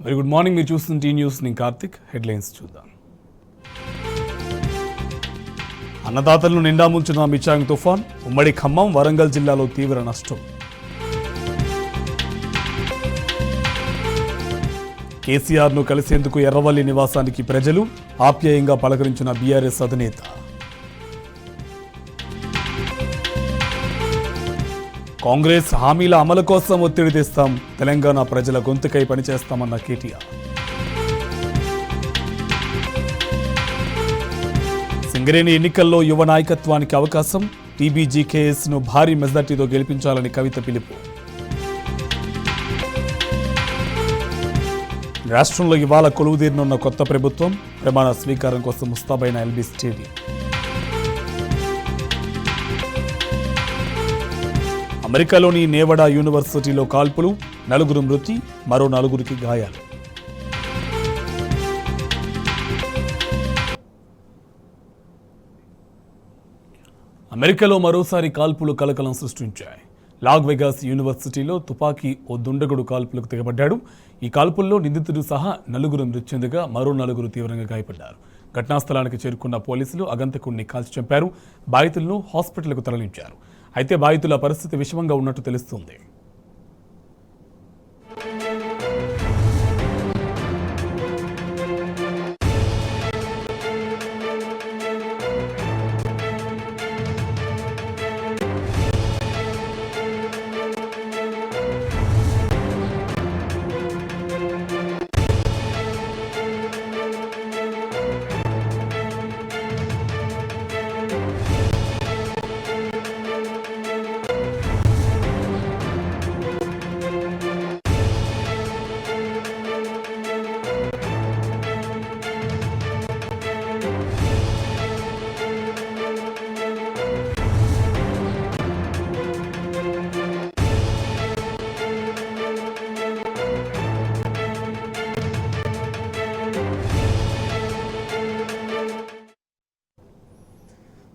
Very good morning. మీరు చూస్తున్న tea news. నేను కార్తిక్. హెడ్లైన్స్ చూద్దాం. అన్నదాతలను నిండా ముంచిన మిచాంగ్ తుఫాన్. ఉమ్మడి ఖమ్మం, వరంగల్ జిల్లాలో తీవ్ర నష్టం. కేసీఆర్ను కలిసేందుకు ఎర్రవల్లి నివాసానికి ప్రజలు ఆప్యాయంగా పలకరించిన బీఆర్ఎస్ అధినేత. కాంగ్రెస్ హామీల అమలు కోసం ఒత్తిడి తెస్తాం, తెలంగాణ ప్రజల గొంతుకై పనిచేస్తామన్న కేటీఆర్. సింగరేణి ఎన్నికల్లో యువ నాయకత్వానికి అవకాశం, టీబీజీకేఎస్ను భారీ మెజార్టీతో గెలిపించాలని కవిత పిలుపు. రాష్ట్రంలో ఇవాళ కొలువుదీరనున్న కొత్త ప్రభుత్వం, ప్రమాణ స్వీకారం కోసం ముస్తాబైన ఎల్బీ స్టేడియం. అమెరికాలోని నేవడా యూనివర్సిటీలో కాల్పులు, 4 మృతి, మరో 4 గాయాలు. అమెరికాలో మరోసారి కాల్పులు కలకలం సృష్టించాయి. లాస్ వెగాస్ యూనివర్సిటీలో తుపాకీ ఓ దుండగుడు కాల్పులకు తెగబడ్డాడు. ఈ కాల్పుల్లో నిందితుడు సహా 4 మృతి చెందగా మరో 4 తీవ్రంగా గాయపడ్డారు. ఘటనా స్థలానికి చేరుకున్న పోలీసులు అగంతకుడిని కాల్చి చంపారు. బాధితులను హాస్పిటల్కు తరలించారు. అయితే బాధితుల పరిస్థితి విషమంగా ఉన్నట్టు తెలుస్తుంది.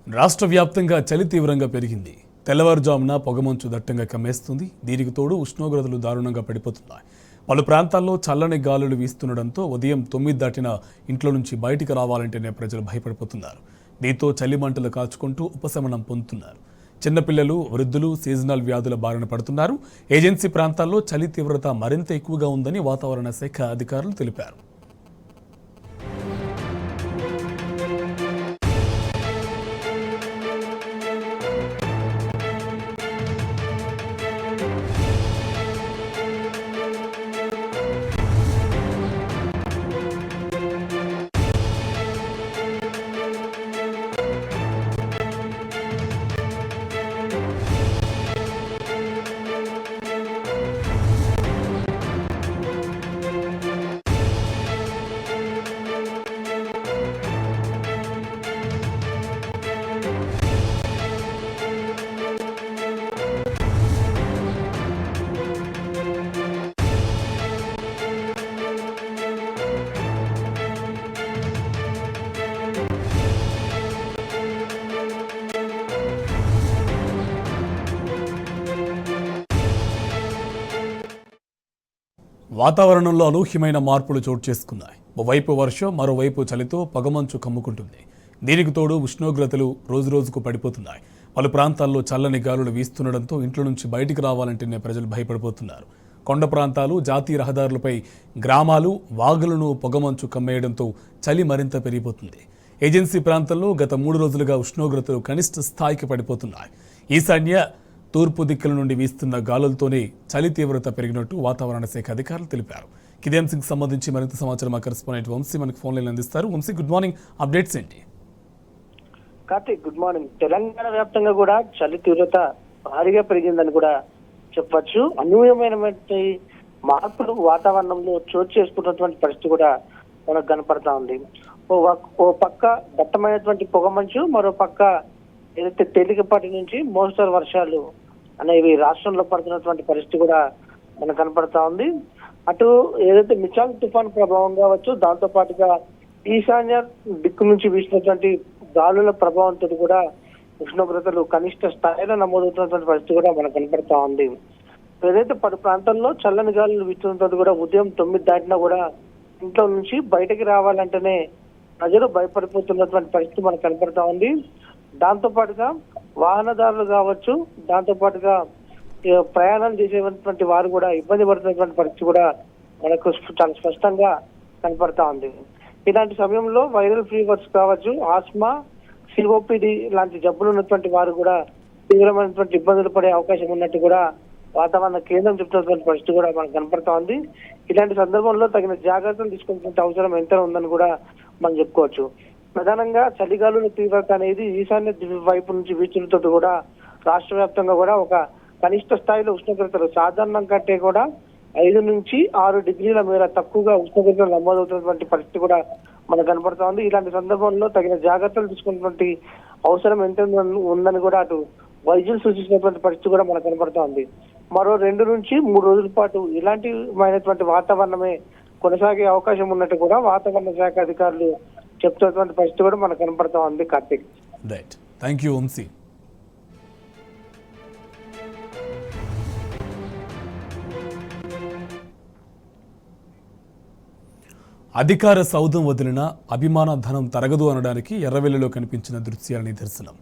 రాష్ట్ర వ్యాప్తంగా చలి తీవ్రంగా పెరిగింది. తెల్లవారుజామున పొగమంచు దట్టంగా కమ్మేస్తుంది. దీనికి తోడు ఉష్ణోగ్రతలు దారుణంగా పడిపోతున్నాయి. పలు ప్రాంతాల్లో చల్లని గాలులు వీస్తుండడంతో ఉదయం 9 దాటిన ఇంట్లో నుంచి బయటికి రావాలంటేనే ప్రజలు భయపడిపోతున్నారు. దీంతో చలి మంటలు కాచుకుంటూ ఉపశమనం పొందుతున్నారు. చిన్నపిల్లలు, వృద్ధులు సీజనల్ వ్యాధుల బారిన పడుతున్నారు. ఏజెన్సీ ప్రాంతాల్లో చలి తీవ్రత మరింత ఎక్కువగా ఉందని వాతావరణ శాఖ అధికారులు తెలిపారు. వాతావరణంలో అనూహ్యమైన మార్పులు చోటు చేసుకున్నాయి. ఓవైపు వర్షం, మరోవైపు చలితో పొగమంచు కమ్ముకుంటుంది. దీనికి తోడు ఉష్ణోగ్రతలు రోజురోజుకు పడిపోతున్నాయి. పలు ప్రాంతాల్లో చల్లని గాలులు వీస్తుండడంతో ఇంట్లో నుంచి బయటికి రావాలంటేనే ప్రజలు భయపడిపోతున్నారు. కొండ ప్రాంతాలు, జాతీయ రహదారులపై గ్రామాలు, వాగులను పొగమంచు కమ్మేయడంతో చలి మరింత పెరిగిపోతుంది. ఏజెన్సీ ప్రాంతంలో గత 3 రోజులుగా ఉష్ణోగ్రతలు కనిష్ట స్థాయికి పడిపోతున్నాయి. ఈశాన్య, తూర్పు దిక్కుల నుండి వీస్తున్న గాలులతోనే చలి తీవ్రత పెరిగినట్టు వాతావరణ శాఖ అధికారులు తెలిపారు. ఇదే అంశంకి సంబంధించి మరింత సమాచారం మా కరెస్పాండెంట్ వంశీ మనకు ఫోన్ లైన్ అందిస్తారు. Vamsi, good morning. అప్డేట్స్ ఏంటి? Karthik, good morning. తెలంగాణ వ్యాప్తంగా కూడా చలి తీవ్రత భారీగా పెరిగిందని కూడా చెప్పచ్చు. అనూహ్యమైనటువంటి మార్పులు వాతావరణంలో చోటు చేసుకున్నటువంటి పరిస్థితి కూడా మనకు కనపడతా ఉంది. ఓ పక్క దట్టమైనటువంటి పొగమంచు, మరో పక్క ఏదైతే తేలికపాటి నుంచి మోస్తరు వర్షాలు అనేవి రాష్ట్రంలో పడుతున్నటువంటి పరిస్థితి కూడా మనకు కనపడతా ఉంది. అటు ఏదైతే మిచాంగ్ తుఫాన్ ప్రభావం కావచ్చు, దాంతో పాటుగా ఈశాన్య దిక్కు నుంచి వీసినటువంటి గాలుల ప్రభావంతో కూడా ఉష్ణోగ్రతలు కనిష్ట స్థాయిలో నమోదవుతున్నటువంటి పరిస్థితి కూడా మనకు కనపడతా ఉంది. ఏదైతే పలు ప్రాంతాల్లో చల్లని గాలులు వీస్తుండటంతో కూడా ఉదయం 9 దాటినా కూడా ఇంట్లో నుంచి బయటకి రావాలంటేనే ప్రజలు భయపడిపోతున్నటువంటి పరిస్థితి మనకు కనపడతా ఉంది. దాంతో పాటుగా వాహనదారులు కావచ్చు, దాంతో పాటుగా ప్రయాణం చేసేటువంటి వారు కూడా ఇబ్బంది పడుతున్నటువంటి పరిస్థితి కూడా మనకు చాలా స్పష్టంగా కనపడతా ఉంది. ఇలాంటి సమయంలో వైరల్ ఫీవర్స్ కావచ్చు, ఆస్మా, సిఓపిడి లాంటి జబ్బులు ఉన్నటువంటి వారు కూడా తీవ్రమైనటువంటి ఇబ్బందులు పడే అవకాశం ఉన్నట్టు కూడా వాతావరణ కేంద్రం చెప్తున్నటువంటి పరిస్థితి కూడా మనకు కనపడతా ఉంది. ఇలాంటి సందర్భంలో తగిన జాగ్రత్తలు తీసుకోవాల్సిన అవసరం ఎంత ఉందని కూడా మనం చెప్పుకోవచ్చు. ప్రధానంగా చలిగాలుల తీవ్రత అనేది ఈశాన్య వైపు నుంచి వీచులతో కూడా రాష్ట్ర వ్యాప్తంగా కూడా ఒక కనిష్ట స్థాయిలో ఉష్ణోగ్రతలు సాధారణం కంటే కూడా 5 నుంచి 6 డిగ్రీల మేర తక్కువగా ఉష్ణోగ్రతలు నమోదవుతున్నటువంటి పరిస్థితి కూడా మనకు కనపడతా ఉంది. ఇలాంటి సందర్భంలో తగిన జాగ్రత్తలు తీసుకున్నటువంటి అవసరం ఎంత ఉందని కూడా అటు వైద్యులు సూచించినటువంటి పరిస్థితి కూడా మనకు కనపడతా ఉంది. మరో 2 నుంచి 3 రోజుల పాటు ఇలాంటిమైనటువంటి వాతావరణమే కొనసాగే అవకాశం ఉన్నట్టు కూడా వాతావరణ శాఖ అధికారులు చెప్తున్నటువంటి పరిస్థితి కూడా మనకు కనపడతా ఉంది. Karthik. Right, thank you Vamsi. అధికార సౌధం వదిలిన అభిమాన ధనం తరగదు అనడానికి ఎర్రవెల్లిలో కనిపించిన దృశ్యాల నిదర్శనం.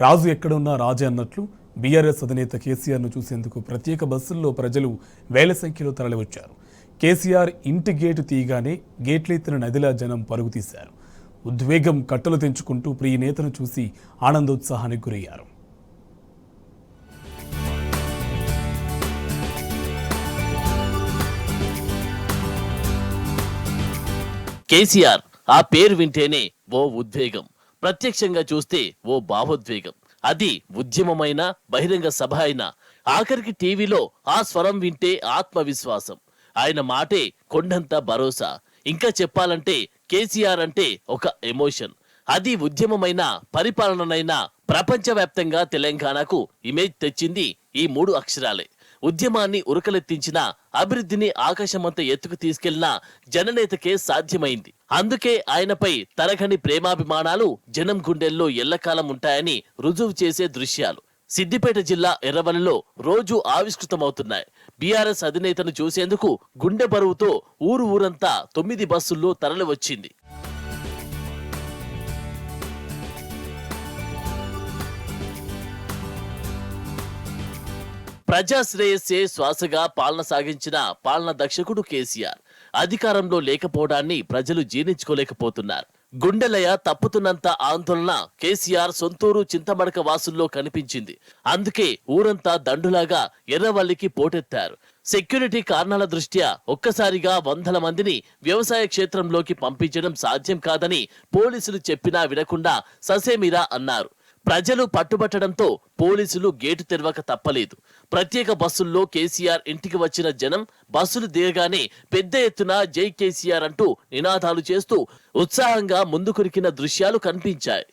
రాజు ఎక్కడున్నా రాజే అన్నట్లు బీఆర్ఎస్ అధినేత కేసీఆర్ను చూసేందుకు ప్రత్యేక బస్సుల్లో ప్రజలు వేల సంఖ్యలో తరలివచ్చారు. కేసీఆర్ ఇంటి గేటు తీయగానే గేట్లెత్తిన నదిలా జనం పరుగు తీశారు. ఉద్వేగం కట్టలు తెంచుకుంటూ ప్రియ నేతను చూసి ఆనందోత్సాహానికి గురయ్యారు. కేసీఆర్ ఆ పేరు వింటేనే ఓ ఉద్వేగం, ప్రత్యక్షంగా చూస్తే ఓ భావోద్వేగం. అది ఉద్యమమైన బహిరంగ సభ అయినా ఆఖరికి టీవీలో ఆ స్వరం వింటే ఆత్మవిశ్వాసం. ఆయన మాటే కొండంత భరోసా. ఇంకా చెప్పాలంటే కేసీఆర్ అంటే ఒక ఎమోషన్. అది ఉద్యమమైన పరిపాలననైనా ప్రపంచవ్యాప్తంగా తెలంగాణకు ఇమేజ్ తెచ్చింది ఈ 3 అక్షరాలే. ఉద్యమాన్ని ఉరకలెత్తించిన, అభివృద్ధిని ఆకాశమంత ఎత్తుకు తీసుకెళ్లిన జననేతకే సాధ్యమైంది. అందుకే ఆయనపై తరగని ప్రేమాభిమానాలు జనం గుండెల్లో ఎల్లకాలం ఉంటాయని రుజువు చేసే దృశ్యాలు సిద్దిపేట జిల్లా ఎర్రవల్లిలో రోజు ఆవిష్కృతమవుతున్నాయి. బీఆర్ఎస్ అధినేతను చూసేందుకు గుండె బరువుతో ఊరంతా 9 బస్సుల్లో తరలి వచ్చింది. ప్రజాశ్రేయస్సే శ్వాసగా పాలన సాగించిన పాలన దక్షకుడు కేసీఆర్. అధికారంలో లేకపోవడాన్ని ప్రజలు జీర్ణించుకోలేకపోతున్నారు. గుండెలయ తప్పుతున్నంత ఆందోళన కేసీఆర్ సొంతూరు చింతమడక వాసుల్లో కనిపించింది. అందుకే ఊరంతా దండులాగా ఎర్రవల్లికి పోటెత్తారు. సెక్యూరిటీ కారణాల దృష్ట్యా ఒక్కసారిగా 100 మందిని వ్యవసాయ క్షేత్రంలోకి పంపించడం సాధ్యం కాదని పోలీసులు చెప్పినా వినకుండా ససేమిరా అన్నారు. ప్రజలు పట్టుబట్టడంతో పోలీసులు గేటు తెరవక తప్పలేదు. ప్రత్యేక బస్సుల్లో కేసీఆర్ ఇంటికి వచ్చిన జనం బస్సులు దిగగానే పెద్ద ఎత్తున జై కేసీఆర్ అంటూ నినాదాలు చేస్తూ ఉత్సాహంగా ముందుకురికిన దృశ్యాలు కనిపించాయి.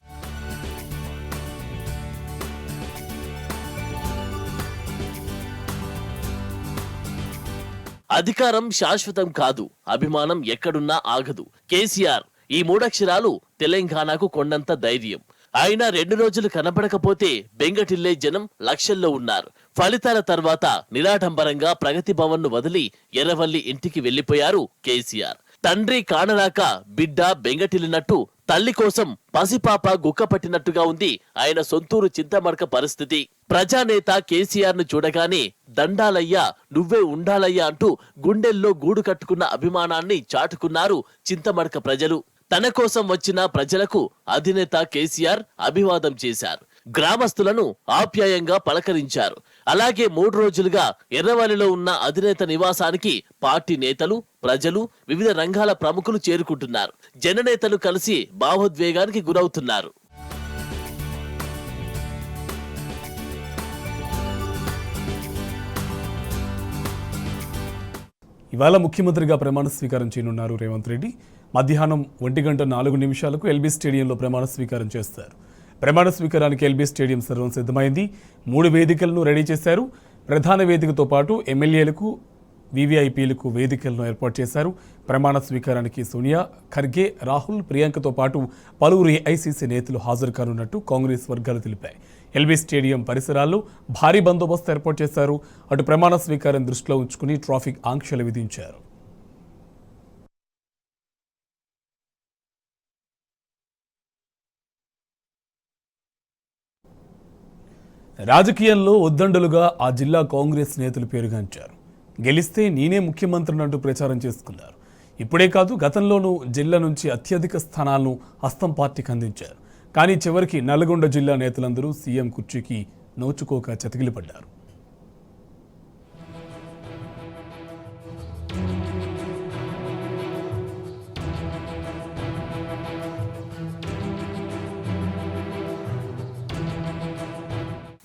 అధికారం శాశ్వతం కాదు, అభిమానం ఎక్కడున్నా ఆగదు. కేసీఆర్ ఈ 3 అక్షరాలు తెలంగాణకు కొండంత ధైర్యం. ఆయన 2 రోజులు కనపడకపోతే బెంగటిల్లే జనం లక్షల్లో ఉన్నారు. ఫలితాల తర్వాత నిరాడంబరంగా ప్రగతి భవన్ ను వదిలి ఎర్రవల్లి ఇంటికి వెళ్లిపోయారు కేసీఆర్. తండ్రి కానరాక బిడ్డ బెంగటిల్లినట్టు, తల్లి కోసం పసిపాప గుక్కపట్టినట్టుగా ఉంది ఆయన సొంతూరు చింతమడక పరిస్థితి. ప్రజానేత కేసీఆర్ ను చూడగానే దండాలయ్యా, నువ్వే ఉండాలయ్యా అంటూ గుండెల్లో గూడు కట్టుకున్న అభిమానాన్ని చాటుకున్నారు చింతమడక ప్రజలు. తన కోసం వచ్చిన ప్రజలకు అధినేత కేసీఆర్ అభివాదం చేశారు. గ్రామస్తులను ఆప్యాయంగా పలకరించారు. అలాగే 3 రోజులుగా ఎర్రవల్లిలో ఉన్న అధినేత నివాసానికి పార్టీ నేతలు, ప్రజలు, వివిధ రంగాల ప్రముఖులు చేరుకుంటున్నారు. జననేతలు కలిసి భావోద్వేగానికి గురవుతున్నారు. ఇవాళ ముఖ్యమంత్రిగా ప్రమాణ స్వీకారం చేయనున్నారు రేవంత్ రెడ్డి. మధ్యాహ్నం 1:04 ఎల్బీ స్టేడియంలో ప్రమాణ స్వీకారం చేస్తారు. ప్రమాణ స్వీకారానికి ఎల్బీ స్టేడియం సర్వం సిద్ధమైంది. 3 వేదికలను రెడీ చేశారు. ప్రధాన వేదికతో పాటు ఎమ్మెల్యేలకు, వీవీఐపీలకు వేదికలను ఏర్పాటు చేశారు. ప్రమాణ స్వీకారానికి సోనియా, ఖర్గే, రాహుల్, ప్రియాంకతో పాటు పలువురు ఏఐసీసీ నేతలు హాజరు కానున్నట్టు కాంగ్రెస్ వర్గాలు తెలిపాయి. ఎల్బీ స్టేడియం పరిసరాల్లో భారీ బందోబస్తు ఏర్పాటు చేశారు. అటు ప్రమాణ స్వీకారం దృష్టిలో ఉంచుకుని ట్రాఫిక్ ఆంక్షలు విధించారు. రాజకీయంలో ఉద్దండులుగా ఆ జిల్లా కాంగ్రెస్ నేతలు పేరుగాంచారు. గెలిస్తే నేనే ముఖ్యమంత్రిని అంటూ ప్రచారం చేసుకున్నారు. ఇప్పుడే కాదు, గతంలోనూ జిల్లా నుంచి అత్యధిక స్థానాలను హస్తం పార్టీకి అందించారు. కానీ చివరికి నల్గొండ జిల్లా నేతలందరూ సీఎం కుర్చీకి నోచుకోక చతికిలిపడ్డారు.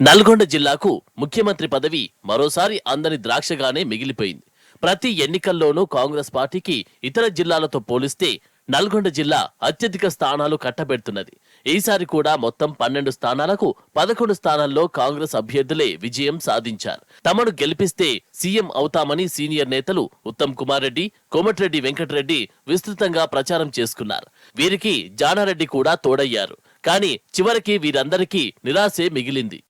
నల్గొండ జిల్లాకు ముఖ్యమంత్రి పదవి మరోసారి అందని ద్రాక్షగానే మిగిలిపోయింది. ప్రతి ఎన్నికల్లోనూ కాంగ్రెస్ పార్టీకి ఇతర జిల్లాలతో పోలిస్తే నల్గొండ జిల్లా అత్యధిక స్థానాలు కట్టబెడుతున్నది. ఈసారి కూడా మొత్తం 12 స్థానాలకు 11 స్థానాల్లో కాంగ్రెస్ అభ్యర్థులే విజయం సాధించారు. తమను గెలిపిస్తే సీఎం అవుతామని సీనియర్ నేతలు ఉత్తమ్ కుమార్ రెడ్డి, కోమటిరెడ్డి వెంకటరెడ్డి విస్తృతంగా ప్రచారం చేసుకున్నారు. వీరికి జానారెడ్డి కూడా తోడయ్యారు. కానీ చివరికి వీరందరికీ నిరాశే మిగిలింది.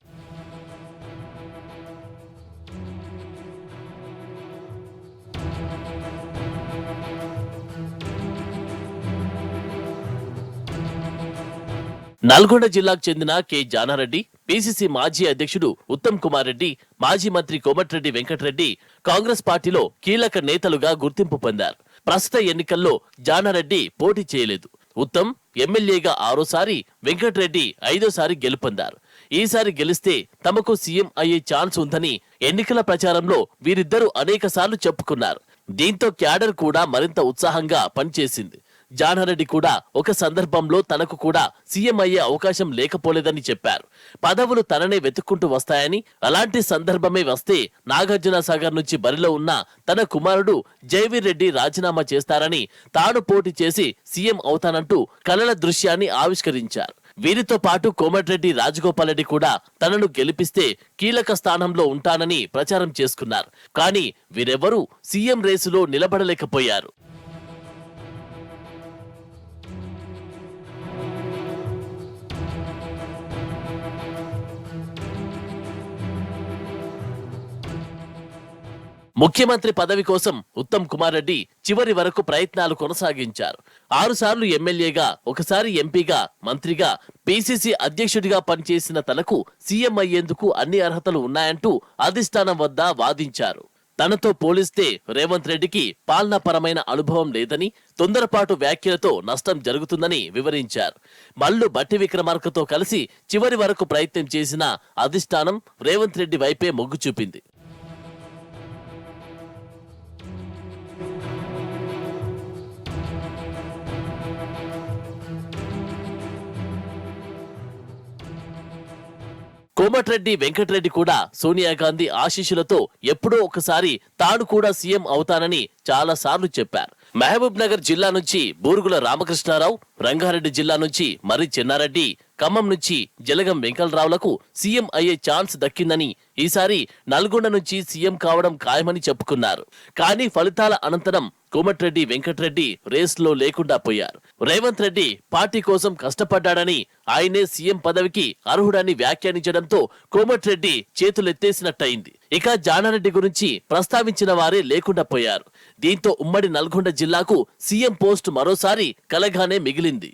నల్గొండ జిల్లాకు చెందిన కె జానారెడ్డి, పిసిసి మాజీ అధ్యక్షుడు ఉత్తమ్ కుమార్ రెడ్డి, మాజీ మంత్రి కోమటిరెడ్డి వెంకటరెడ్డి కాంగ్రెస్ పార్టీలో కీలక నేతలుగా గుర్తింపు పొందారు. ప్రస్తుత ఎన్నికల్లో జానారెడ్డి పోటీ చేయలేదు. ఉత్తమ్ ఎమ్మెల్యేగా 6సారి, వెంకటరెడ్డి 5సారి గెలుపొందారు. ఈసారి గెలిస్తే తమకు సీఎం అయ్యే ఛాన్స్ ఉందని ఎన్నికల ప్రచారంలో వీరిద్దరూ అనేకసార్లు చెప్పుకున్నారు. దీంతో క్యాడర్ కూడా మరింత ఉత్సాహంగా పనిచేసింది. జానారెడ్డి కూడా ఒక సందర్భంలో తనకు కూడా సీఎం అయ్యే అవకాశం లేకపోలేదని చెప్పారు. పదవులు తననే వెతుక్కుంటూ వస్తాయని, అలాంటి సందర్భమే వస్తే నాగార్జున సాగర్ నుంచి బరిలో ఉన్న తన కుమారుడు జైవీర్ రెడ్డి రాజీనామా చేస్తారని, తాను పోటీ చేసి సీఎం అవుతానంటూ కలల దృశ్యాన్ని ఆవిష్కరించారు. వీరితో పాటు కోమటిరెడ్డి రాజగోపాల్ రెడ్డి కూడా తనను గెలిపిస్తే కీలక స్థానంలో ఉంటానని ప్రచారం చేసుకున్నారు. కానీ వీరెవ్వరూ సీఎం రేసులో నిలబడలేకపోయారు. ముఖ్యమంత్రి పదవి కోసం ఉత్తమ్ కుమార్ రెడ్డి చివరి వరకు ప్రయత్నాలు కొనసాగించారు. 6 సార్లు ఎమ్మెల్యేగా, 1సారి ఎంపీగా, మంత్రిగా, పిసిసి అధ్యక్షుడిగా పనిచేసిన తనకు సీఎం అయ్యేందుకు అన్ని అర్హతలు ఉన్నాయంటూ అధిష్టానం వద్ద వాదించారు. తనతో పోలిస్తే రేవంత్ రెడ్డికి పాలనాపరమైన అనుభవం లేదని, తొందరపాటు వ్యాఖ్యలతో నష్టం జరుగుతుందని వివరించారు. మల్లు బట్టి విక్రమార్కతో కలిసి చివరి వరకు ప్రయత్నం చేసిన అధిష్టానం రేవంత్ రెడ్డి వైపే మొగ్గు చూపింది. కోమటిరెడ్డి వెంకటరెడ్డి కూడా సోనియా గాంధీ ఆశీస్సులతో ఎప్పుడో ఒకసారి తాను కూడా సీఎం అవుతానని చాలా సార్లు చెప్పారు. మహబూబ్ నగర్ జిల్లా నుంచి బూరుగుల రామకృష్ణారావు, రంగారెడ్డి జిల్లా నుంచి మర్రి చెన్నారెడ్డి, ఖమ్మం నుంచి జలగం వెంకటరావులకు సీఎం అయ్యే ఛాన్స్ దక్కిందని, ఈసారి నల్గొండ నుంచి సీఎం కావడం ఖాయమని చెప్పుకున్నారు. కానీ ఫలితాల అనంతరం కోమటిరెడ్డి వెంకటరెడ్డి రేస్లో లేకుండా పోయారు. రేవంత్ రెడ్డి పార్టీ కోసం కష్టపడ్డాడని, ఆయనే సీఎం పదవికి అర్హుడని వ్యాఖ్యానించడంతో కోమటిరెడ్డి చేతులెత్తేసినట్టయింది. ఇక జానారెడ్డి గురించి ప్రస్తావించిన వారే లేకుండా పోయారు. దీంతో ఉమ్మడి నల్గొండ జిల్లాకు సీఎం పోస్ట్ మరోసారి కలగానే మిగిలింది.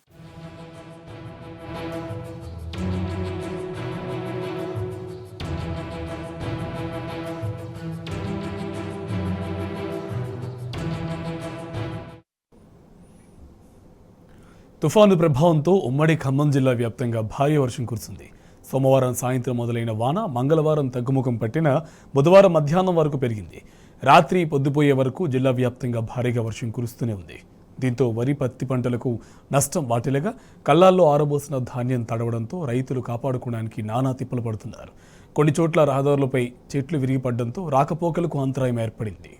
తుఫాను ప్రభావంతో ఉమ్మడి ఖమ్మం జిల్లా వ్యాప్తంగా భారీ వర్షం కురిసింది. సోమవారం సాయంత్రం మొదలైన వాన మంగళవారం తగ్గుముఖం పట్టిన బుధవారం మధ్యాహ్నం వరకు పెరిగింది. రాత్రి పొద్దుపోయే వరకు జిల్లా వ్యాప్తంగా భారీగా వర్షం కురుస్తూనే ఉంది. దీంతో వరి, పత్తి పంటలకు నష్టం వాటిల్లగా కళ్ళాల్లో ఆరబోసిన ధాన్యం తడవడంతో రైతులు కాపాడుకోవడానికి నానా తిప్పలు పడుతున్నారు. కొన్ని చోట్ల రహదారులపై చెట్లు విరిగిపడడంతో రాకపోకలకు అంతరాయం ఏర్పడింది.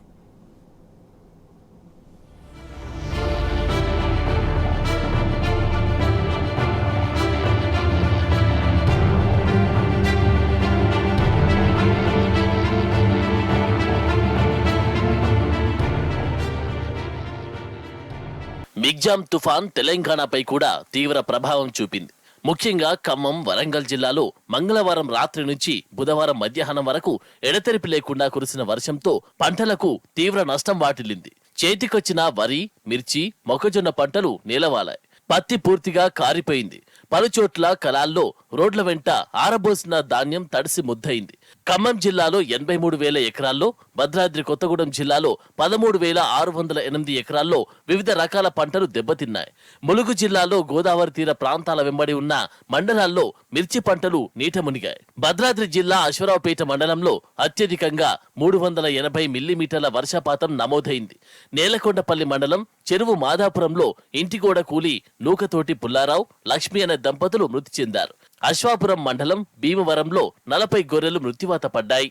మిగ్జామ్ తుఫాన్ తెలంగాణపై కూడా తీవ్ర ప్రభావం చూపింది. ముఖ్యంగా ఖమ్మం, వరంగల్ జిల్లాలో మంగళవారం రాత్రి నుంచి బుధవారం మధ్యాహ్నం వరకు ఎడతెరిపి లేకుండా కురిసిన వర్షంతో పంటలకు తీవ్ర నష్టం వాటిల్లింది. చేతికొచ్చిన వరి, మిర్చి, మొక్కజొన్న పంటలు నేలవాలాయి. పత్తి పూర్తిగా కారిపోయింది. పలుచోట్ల కలాల్లో రోడ్ల వెంట ఆరబోసిన ధాన్యం తడిసి ముద్దయింది. ఖమ్మం జిల్లాలో 83,000 ఎకరాల్లో, భద్రాద్రి కొత్తగూడెం జిల్లాలో 13,608 ఎకరాల్లో వివిధ రకాల పంటలు దెబ్బతిన్నాయి. ములుగు జిల్లాలో గోదావరి తీర ప్రాంతాల వెంబడి ఉన్న మండలాల్లో మిర్చి పంటలు నీట మునిగాయి. భద్రాద్రి జిల్లా అశ్వరావుపేట మండలంలో అత్యధికంగా 380 మిల్లీమీటర్ల వర్షపాతం నమోదైంది. నేలకొండపల్లి మండలం చెరువు మాదాపురంలో ఇంటిగోడ కూలి నూకతోటి పుల్లారావు, లక్ష్మి అనే దంపతులు మృతి చెందారు. అశ్వాపురం మండలం భీమవరంలో 40 గొర్రెలు మృత్యువాత పడ్డాయి.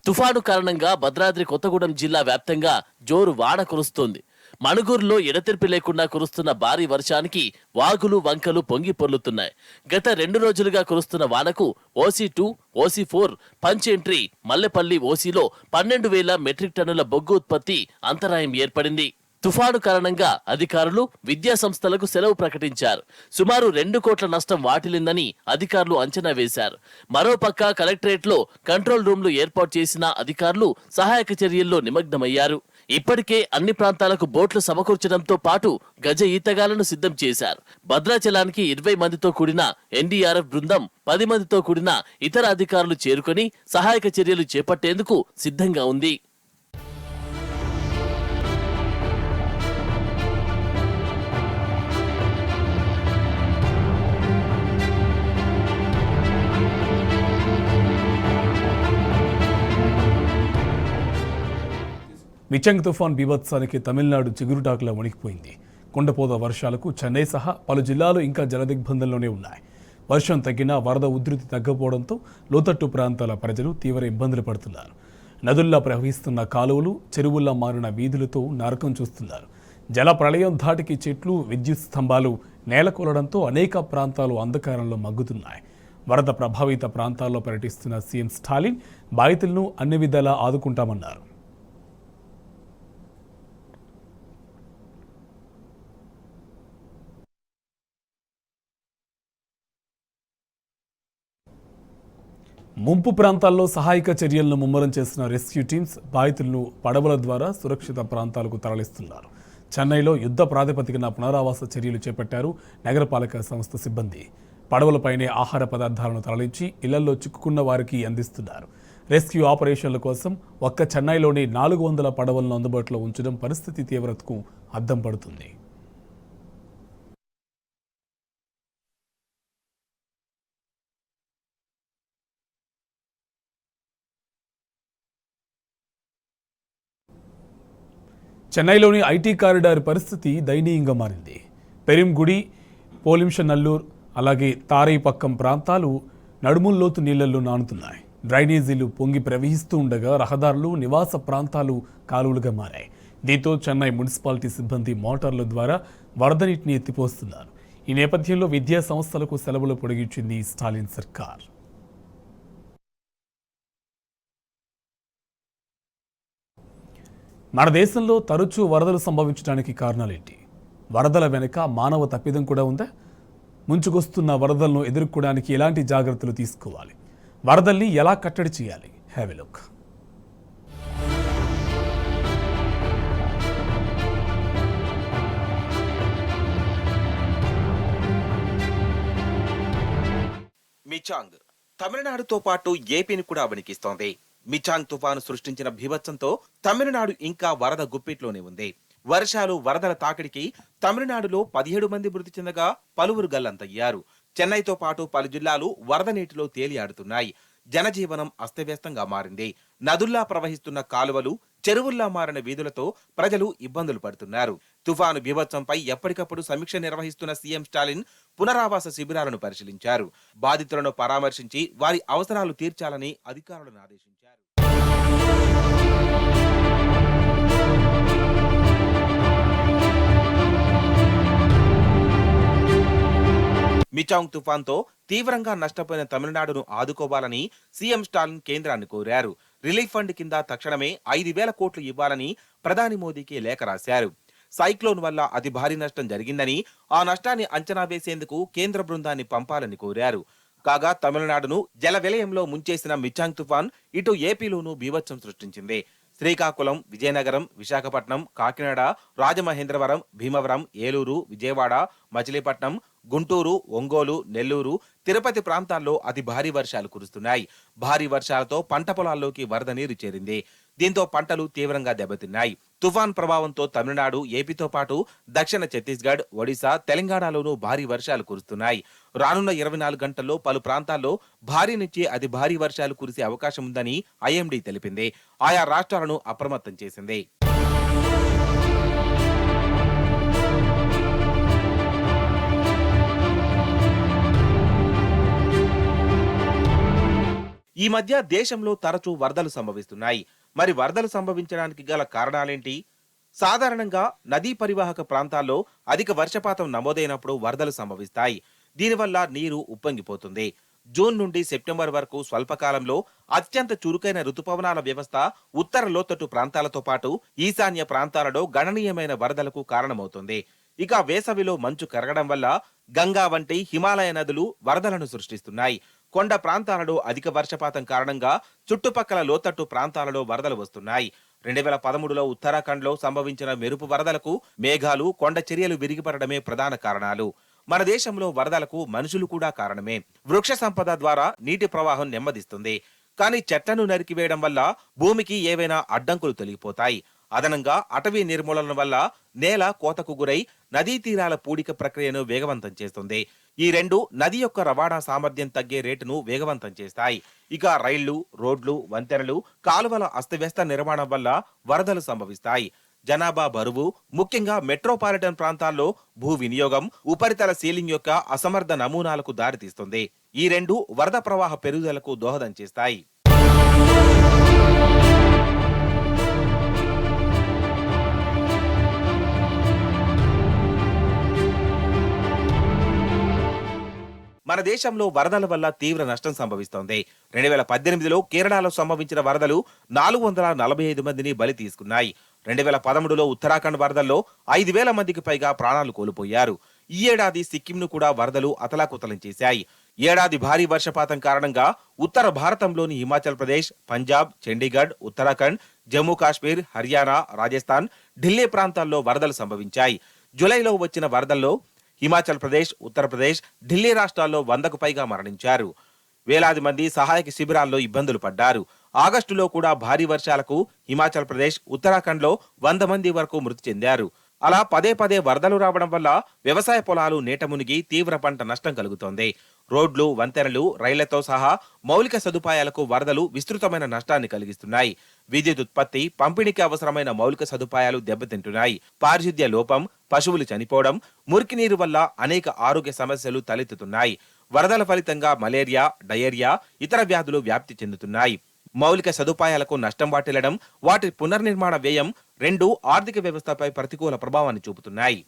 తుఫాను కారణంగా భద్రాద్రి కొత్తగూడెం జిల్లా వ్యాప్తంగా జోరు వాన కురుస్తోంది. మణుగూరులో ఎడతెరిపి లేకుండా కురుస్తున్న భారీ వర్షానికి వాగులు, వంకలు పొంగి పొర్లుతున్నాయి. గత 2 రోజులుగా కురుస్తున్న వానకు OC2, OC4 punch entry Mallepalli ఓసీలో 12,000 మెట్రిక్ టన్నుల బొగ్గు ఉత్పత్తి అంతరాయం ఏర్పడింది. తుఫాను కారణంగా అధికారులు, విద్యా సంస్థలకు సెలవు ప్రకటించారు. సుమారు 2 కోట్ల నష్టం వాటిల్లిందని అధికారులు అంచనా వేశారు. మరోపక్క కలెక్టరేట్లో కంట్రోల్ రూమ్లు ఏర్పాటు చేసిన అధికారులు సహాయక చర్యల్లో నిమగ్నమయ్యారు. ఇప్పటికే అన్ని ప్రాంతాలకు బోట్లు సమకూర్చడంతో పాటు గజ ఈతగాలను సిద్ధం చేశారు. భద్రాచలానికి 20 మందితో కూడిన NDRF బృందం, 10 మందితో కూడిన ఇతర అధికారులు చేరుకొని సహాయక చర్యలు చేపట్టేందుకు సిద్ధంగా ఉంది. మిచంగ్ తుఫాన్ బీభత్సానికి తమిళనాడు చిగురుటాకులా వణికిపోయింది. కుండపోత వర్షాలకు చెన్నై సహా పలు జిల్లాలు ఇంకా జలదిగ్బంధంలోనే ఉన్నాయి. వర్షం తగ్గినా వరద ఉధృతి తగ్గపోవడంతో లోతట్టు ప్రాంతాల ప్రజలు తీవ్ర ఇబ్బందులు పడుతున్నారు. నదుల్లా ప్రవహిస్తున్న కాలువలు, చెరువుల్లా మారిన వీధులతో నరకం చూస్తున్నారు. జల ప్రళయం ధాటికి చెట్లు, విద్యుత్ స్తంభాలు నేలకూలడంతో అనేక ప్రాంతాలు అంధకారంలో మగ్గుతున్నాయి. వరద ప్రభావిత ప్రాంతాల్లో పర్యటిస్తున్న సీఎం స్టాలిన్ బాధితులను అన్ని విధాలా ఆదుకుంటామన్నారు. ముంపు ప్రాంతాల్లో సహాయక చర్యలను ముమ్మరం చేసిన రెస్క్యూ టీమ్స్ బాధితులను పడవల ద్వారా సురక్షిత ప్రాంతాలకు తరలిస్తున్నారు. చెన్నైలో యుద్ధ ప్రాతిపదికన పునరావాస చర్యలు చేపట్టారు నగరపాలక సంస్థ సిబ్బంది. పడవలపైనే ఆహార పదార్థాలను తరలించి ఇళ్లలో చిక్కుకున్న వారికి అందిస్తున్నారు. రెస్క్యూ ఆపరేషన్ల కోసం ఒక్క చెన్నైలోని 400 పడవలను అందుబాటులో ఉంచడం పరిస్థితి తీవ్రతకు అద్దం పడుతుంది. చెన్నైలోని ఐటీ కారిడార్ పరిస్థితి దయనీయంగా మారింది. పెరింగుడి, పోలింషనల్లూర్, అలాగే తారైపక్కం ప్రాంతాలు నడుముల్లోతు నీళ్లలో నానుతున్నాయి. డ్రైనేజీలు పొంగి ప్రవహిస్తూ ఉండగా రహదారులు, నివాస ప్రాంతాలు కాలువలుగా మారాయి. దీంతో చెన్నై మున్సిపాలిటీ సిబ్బంది మోటార్ల ద్వారా వరద నీటిని ఎత్తిపోస్తున్నారు. ఈ నేపథ్యంలో విద్యా సంస్థలకు సెలవులు పొడిగించింది స్టాలిన్ సర్కార్. మన దేశంలో తరచూ వరదలు సంభవించడానికి కారణాలేంటి? వరదల వెనుక మానవ తప్పిదం కూడా ఉందా? ముంచుకొస్తున్న వరదలను ఎదుర్కోవడానికి ఎలాంటి జాగ్రత్తలు తీసుకోవాలి? వరదల్ని ఎలా కట్టడి చేయాలి? Have a look. మిచాంగ్ తమిళనాడుతో పాటు ఏపీని కూడా వణికిస్తోంది. మిచాంగ్ తుఫాను సృష్టించిన బీభత్సంతో తమిళనాడు ఇంకా వరద గుప్పిట్లోనే ఉంది. వర్షాలు, వరదల తాకిడికి తమిళనాడులో 17 మంది మృతి చెందగా పలువురు గల్లంతయ్యారు. చెన్నైతో పాటు పలు జిల్లాలు వరద నీటిలో తేలియాడుతున్నాయి. జనజీవనం అస్తవ్యస్తంగా మారింది. నదుల్లా ప్రవహిస్తున్న కాలువలు, చెరువుల్లా మారిన వీధులతో ప్రజలు ఇబ్బందులు పడుతున్నారు. తుఫాను బీభత్సంపై ఎప్పటికప్పుడు సమీక్ష నిర్వహిస్తున్న సీఎం స్టాలిన్ పునరావాస శిబిరాలను పరిశీలించారు. బాధితులను పరామర్శించి వారి అవసరాలు తీర్చాలని అధికారులను ఆదేశించారు. మిచాంగ్ తుఫాన్తో తీవ్రంగా నష్టపోయిన తమిళనాడును ఆదుకోవాలని సీఎం స్టాలిన్ కేంద్రాన్ని కోరారు. రిలీఫ్ ఫండ్ కింద తక్షణమే 5,000 కోట్లు ఇవ్వాలని ప్రధాని మోదీకి లేఖ రాశారు. సైక్లోన్ వల్ల అతి భారీ నష్టం జరిగిందని, ఆ నష్టాన్ని అంచనా వేసేందుకు కేంద్ర బృందాన్ని పంపాలని కోరారు. కాగా తమిళనాడును జల విలయంలో ముంచేసిన మిచాంగ్ తుఫాన్ ఇటు ఏపీలోనూ బీభత్సం సృష్టించింది. శ్రీకాకుళం, విజయనగరం, విశాఖపట్నం, కాకినాడ, రాజమహేంద్రవరం, భీమవరం, ఏలూరు, విజయవాడ, మచిలీపట్నం, గుంటూరు, ఒంగోలు, నెల్లూరు, తిరుపతి ప్రాంతాల్లో అతి భారీ వర్షాలు కురుస్తున్నాయి. భారీ వర్షాలతో పంట పొలాల్లోకి వరద నీరు చేరింది. దీంతో పంటలు తీవ్రంగా దెబ్బతిన్నాయి. తుఫాన్ ప్రభావంతో తమిళనాడు, ఏపీతో పాటు దక్షిణ ఛత్తీస్గఢ్, ఒడిశా, తెలంగాణలోనూ భారీ వర్షాలు కురుస్తున్నాయి. రానున్న 24 గంటల్లో పలు ప్రాంతాల్లో భారీ నుంచి అతి భారీ వర్షాలు కురిసే అవకాశం ఉందని ఐఎండీ తెలిపింది. ఆయా రాష్ట్రాలను అప్రమత్తం చేసింది. ఈ మధ్య దేశంలో తరచూ వరదలు సంభవిస్తున్నాయి. మరి వరదలు సంభవించడానికి గల కారణాలేంటి? సాధారణంగా నదీ పరివాహక ప్రాంతాల్లో అధిక వర్షపాతం నమోదైనప్పుడు వరదలు సంభవిస్తాయి. దీనివల్ల నీరు ఉప్పొంగిపోతుంది. జూన్ నుండి సెప్టెంబర్ వరకు స్వల్పకాలంలో అత్యంత చురుకైన రుతుపవనాల వ్యవస్థ ఉత్తర లోతట్టు ప్రాంతాలతో పాటు ఈశాన్య ప్రాంతాలలో గణనీయమైన వరదలకు కారణమవుతుంది. ఇక వేసవిలో మంచు కరగడం వల్ల గంగా వంటి హిమాలయ నదులు వరదలను సృష్టిస్తున్నాయి. కొండ ప్రాంతాలలో అధిక వర్షపాతం కారణంగా చుట్టుపక్కల లోతట్టు ప్రాంతాలలో వరదలు వస్తున్నాయి. 2013లో ఉత్తరాఖండ్లో సంభవించిన మెరుపు వరదలకు మేఘాలు, కొండ చర్యలు విరిగిపడడమే ప్రధాన కారణాలు. మన దేశంలో వరదలకు మనుషులు కూడా కారణమే. వృక్ష సంపద ద్వారా నీటి ప్రవాహం నెమ్మదిస్తుంది. కానీ చెట్లను నరికివేయడం వల్ల భూమికి ఏవైనా అడ్డంకులు తొలగిపోతాయి. అదనంగా అటవీ నిర్మూలన వల్ల నేల కోతకు గురై నదీ తీరాల పూడిక ప్రక్రియను వేగవంతం చేస్తుంది. ఈ రెండు నది యొక్క రవాణా సామర్థ్యం తగ్గే రేటును వేగవంతం చేస్తాయి. ఇక రైళ్లు, రోడ్లు, వంతెనలు, కాలువల అస్తవ్యస్త నిర్మాణం వల్ల వరదలు సంభవిస్తాయి. జనాభా బరువు, ముఖ్యంగా మెట్రోపాలిటన్ ప్రాంతాల్లో భూ వినియోగం, ఉపరితల సీలింగ్ యొక్క అసమర్థ నమూనాలకు దారితీస్తుంది. ఈ రెండు వరద ప్రవాహ పెరుగుదలకు దోహదం చేస్తాయి. మన దేశంలో వరదల వల్ల తీవ్ర నష్టం సంభవిస్తోంది. 2018లో కేరళలో సంభవించిన వరదలు 445 మందిని బలి తీసుకున్నాయి. 2013లో ఉత్తరాఖండ్ వరదల్లో 5,000 మందికి పైగా ప్రాణాలు కోల్పోయారు. ఈ ఏడాది సిక్కింను కూడా వరదలు అతలాకుతలం చేశాయి. ఏడాది భారీ వర్షపాతం కారణంగా ఉత్తర భారతంలోని హిమాచల్ ప్రదేశ్, పంజాబ్, చండీగఢ్, ఉత్తరాఖండ్, జమ్మూ కాశ్మీర్, హర్యానా, రాజస్థాన్, ఢిల్లీ ప్రాంతాల్లో వరదలు సంభవించాయి. జూలైలో వచ్చిన వరదల్లో హిమాచల్ ప్రదేశ్, ఉత్తరప్రదేశ్, ఢిల్లీ రాష్ట్రాల్లో 100కు పైగా మరణించారు. వేలాది మంది సహాయక శిబిరాల్లో ఇబ్బందులు పడ్డారు. ఆగస్టులో కూడా భారీ వర్షాలకు హిమాచల్ ప్రదేశ్, ఉత్తరాఖండ్లో 100 మంది వరకు మృతి చెందారు. అలా పదే పదే వరదలు రావడం వల్ల వ్యవసాయ పొలాలు నీట మునిగి తీవ్ర పంట నష్టం కలుగుతోంది. రోడ్లు, వంతెనలు, రైళ్లతో సహా మౌలిక సదుపాయాలకు వరదలు విస్తృతమైన నష్టాన్ని కలిగిస్తున్నాయి. విద్యుత్ ఉత్పత్తి, పంపిణీకి అవసరమైన మౌలిక సదుపాయాలు దెబ్బతింటున్నాయి. పారిశుద్ధ్య లోపం, పశువులు చనిపోవడం, మురికి నీరు వల్ల అనేక ఆరోగ్య సమస్యలు తలెత్తుతున్నాయి. వరదల ఫలితంగా మలేరియా, డయేరియా, ఇతర వ్యాధులు వ్యాప్తి చెందుతున్నాయి. మౌలిక సదుపాయాలకు నష్టం వాటిల్లడం, వాటి పునర్నిర్మాణ వ్యయం రెండు ఆర్థిక వ్యవస్థపై ప్రతికూల ప్రభావాన్ని చూపుతున్నాయి.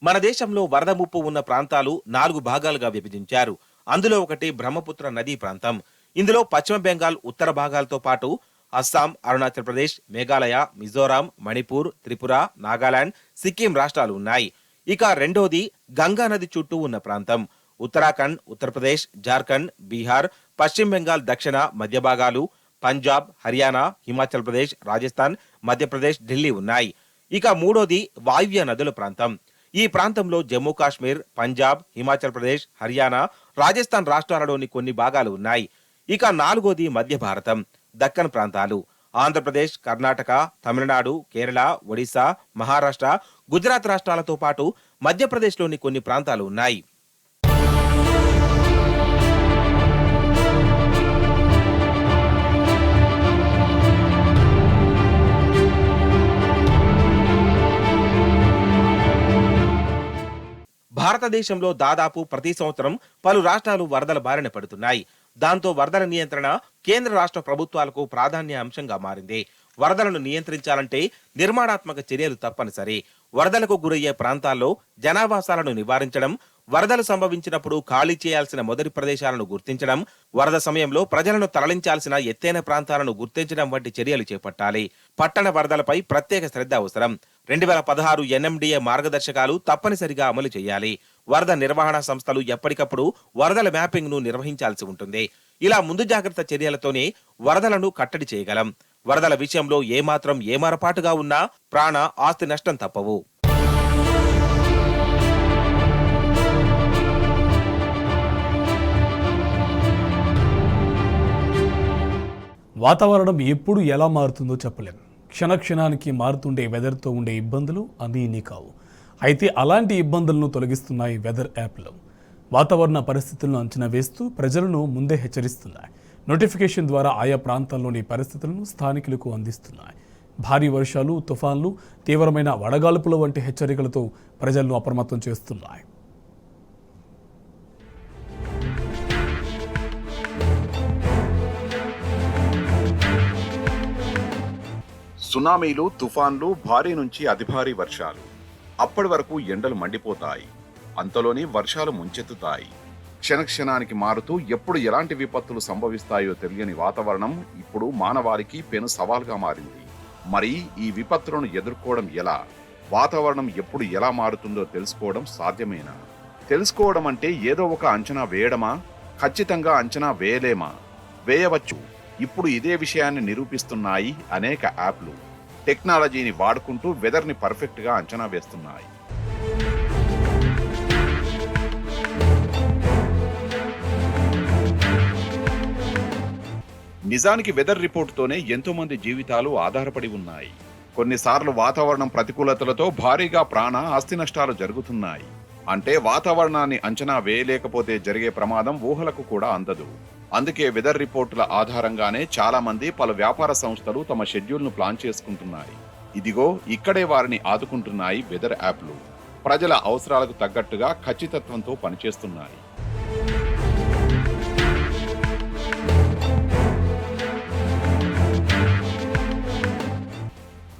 మన దేశంలో వరద ముప్పు ఉన్న ప్రాంతాలు 4 భాగాలుగా విభజించారు. అందులో ఒకటి బ్రహ్మపుత్ర నదీ ప్రాంతం. ఇందులో పశ్చిమ బెంగాల్ ఉత్తర భాగాలతో పాటు అస్సాం, అరుణాచల్ ప్రదేశ్, మేఘాలయ, మిజోరాం, మణిపూర్, త్రిపుర, నాగాలాండ్, సిక్కిం రాష్ట్రాలు ఉన్నాయి. ఇక రెండోది గంగా నది చుట్టూ ఉన్న ప్రాంతం. ఉత్తరాఖండ్, ఉత్తరప్రదేశ్, జార్ఖండ్, బీహార్, పశ్చిమ బెంగాల్ దక్షిణ, మధ్య భాగాలు, పంజాబ్, హర్యానా, హిమాచల్ ప్రదేశ్, రాజస్థాన్, మధ్యప్రదేశ్, ఢిల్లీ ఉన్నాయి. ఇక మూడోది వాయువ్య నదుల ప్రాంతం. ఈ ప్రాంతంలో జమ్మూ కాశ్మీర్, పంజాబ్, హిమాచల్ ప్రదేశ్, హర్యానా, రాజస్థాన్ రాష్ట్రాలలోని కొన్ని భాగాలు ఉన్నాయి. ఇక నాలుగోది మధ్య భారతం, దక్కన్ ప్రాంతాలు. ఆంధ్రప్రదేశ్, కర్ణాటక, తమిళనాడు, కేరళ, ఒడిశా, మహారాష్ట్ర, గుజరాత్ రాష్ట్రాలతో పాటు మధ్యప్రదేశ్లోని కొన్ని ప్రాంతాలు ఉన్నాయి. భారతదేశంలో దాదాపు ప్రతి సంవత్సరం పలు రాష్ట్రాలు వరదల బారిన పడుతున్నాయి. దాంతో వరదల నియంత్రణ కేంద్ర రాష్ట్ర ప్రభుత్వాలకు ప్రాధాన్య అంశంగా మారింది. వరదలను నియంత్రించాలంటే నిర్మాణాత్మక చర్యలు తప్పనిసరి. వరదలకు గురయ్యే ప్రాంతాల్లో జనావాసాలను నివారించడం, వరదలు సంభవించినప్పుడు ఖాళీ చేయాల్సిన మొదటి ప్రదేశాలను గుర్తించడం, వరద సమయంలో ప్రజలను తరలించాల్సిన ఎత్తైన ప్రాంతాలను గుర్తించడం వంటి చర్యలు చేపట్టాలి. పట్టణ వరదలపై ప్రత్యేక శ్రద్ధ అవసరం. 2016 NMDA మార్గదర్శకాలు తప్పనిసరిగా అమలు చేయాలి. వరద నిర్వహణ సంస్థలు ఎప్పటికప్పుడు వరదల మ్యాపింగ్ ను నిర్వహించాల్సి ఉంటుంది. ఇలా ముందు జాగ్రత్త చర్యలతోనే వరదలను కట్టడి చేయగలం. వరదల విషయంలో ఏమాత్రం ఏమారపాటుగా ఉన్నా ప్రాణ ఆస్తి నష్టం తప్పవు. వాతావరణం ఎప్పుడు ఎలా మారుతుందో చెప్పలేం. క్షణక్షణానికి మారుతుండే వెదర్తో ఉండే ఇబ్బందులు అన్నీ ఇన్ని కావు. అయితే అలాంటి ఇబ్బందులను తొలగిస్తున్నాయి వెదర్ యాప్లు. వాతావరణ పరిస్థితులను అంచనా వేస్తూ ప్రజలను ముందే హెచ్చరిస్తున్నాయి. నోటిఫికేషన్ ద్వారా ఆయా ప్రాంతాల్లోని పరిస్థితులను స్థానికులకు అందిస్తున్నాయి. భారీ వర్షాలు, తుఫాన్లు, తీవ్రమైన వడగాల్పుల వంటి హెచ్చరికలతో ప్రజలను అప్రమత్తం చేస్తున్నాయి. సునామీలు, తుఫాన్లు, భారీ నుంచి అతి భారీ వర్షాలు. అప్పటి వరకు ఎండలు మండిపోతాయి. అంతలోని వర్షాలు ముంచెత్తుతాయి. క్షణక్షణానికి మారుతూ ఎప్పుడు ఎలాంటి విపత్తులు సంభవిస్తాయో తెలియని వాతావరణం ఇప్పుడు మానవాళికి పెను సవాల్గా మారింది. మరి ఈ విపత్తులను ఎదుర్కోవడం ఎలా? వాతావరణం ఎప్పుడు ఎలా మారుతుందో తెలుసుకోవడం సాధ్యమేనా? తెలుసుకోవడం అంటే ఏదో ఒక అంచనా వేయడమా? ఖచ్చితంగా అంచనా వేయలేమా? వేయవచ్చు. ఇప్పుడు ఇదే విషయాన్ని నిరూపిస్తున్నాయి అనేక యాప్లు. టెక్నాలజీని వాడుకుంటూ వెదర్ని పర్ఫెక్ట్గా అంచనా వేస్తున్నాయి. నిజానికి వెదర్ రిపోర్టుతోనే ఎంతో మంది జీవితాలు ఆధారపడి ఉన్నాయి. కొన్నిసార్లు వాతావరణం ప్రతికూలతలతో భారీగా ప్రాణ, ఆస్తి నష్టాలు జరుగుతున్నాయి. అంటే వాతావరణాన్ని అంచనా వేయలేకపోతే జరిగే ప్రమాదం ఊహలకు కూడా అందదు. అందుకే వెదర్ రిపోర్టుల ఆధారంగానే చాలా మంది పలు వ్యాపార సంస్థలు తమ షెడ్యూల్ను ప్లాన్ చేసుకుంటున్నాయి. ఇదిగో ఇక్కడే వారిని ఆదుకుంటున్నాయి వెదర్ యాప్లు. ప్రజల అవసరాలకు తగ్గట్టుగా ఖచ్చితత్వంతో పనిచేస్తున్నాయి.